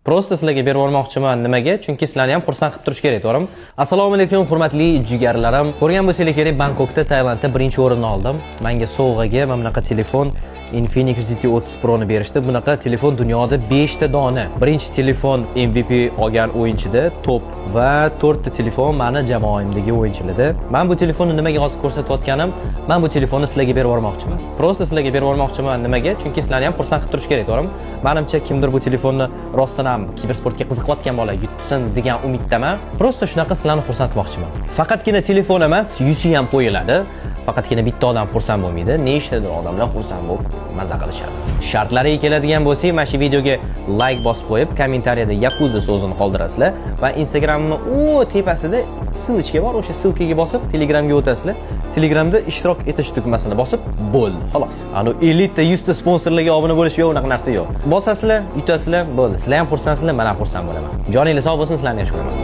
Prosta sizlarga berib o'rmoqchiman. Nimaga? Chunki sizlarni ham xursand qilib turish kerak, to'g'rimi? Assalomu alaykum, hurmatli jigarlarim. Ko'rgan bo'lsanglar kerak, Bangkokda, Tailandda birinchi o'rinni oldim. Menga sovg'aga mana bunaqa telefon Infinix GT30 Pro ni berishdi. Bunaqa telefon dunyoda 5 ta dona. Birinchi telefon MVP olgan o'yinchida top va 4 ta telefon meni jamoamdagi o'yinchilarda. Men bu telefonni nimaga hozir ko'rsatayotganim, men bu telefonni sizlarga berib o'rmoqchiman. Prosta sizlarga berib o'rmoqchiman. Nimaga? Chunki sizlarni ham xursand qilib turish kerak, to'g'rimi? Menimcha kimdir bu telefonni rostdan ham kibersportga qiziqayotgan bola yutsin degan umiddaman. Prosta shunaqa sizlarni xursand qilmoqchiman. Faqatgina telefon emas, yuzi ham qo'yiladi. Faqatgina bitta odam xursand bo'lmaydi, nechtadir odamlar xursand bo'lib maza qilishadi. Shartlariga keladigan bo'lsak, mana shu videoga like bosib qo'yib, kommentariyada Yakuza so'zini qoldirasizlar va Instagramni tepasida ссылочка bor, o'sha ссылкаga bosib Telegramga o'tasizlar. Telegramda ishtirok etish tugmasini bosib bo'ldi, xolos. Ana 50 ta 100 ta sponsorlarga obuna bo'lish yo'q, unaqa narsa yo'q. Bosasizlar, yutasizlar, bo'ldi. Sizlar ham xursandsizlar, men ham xursand bo'laman. Joningiz sog' bo'lsin, sizlarni yaxshi ko'raman.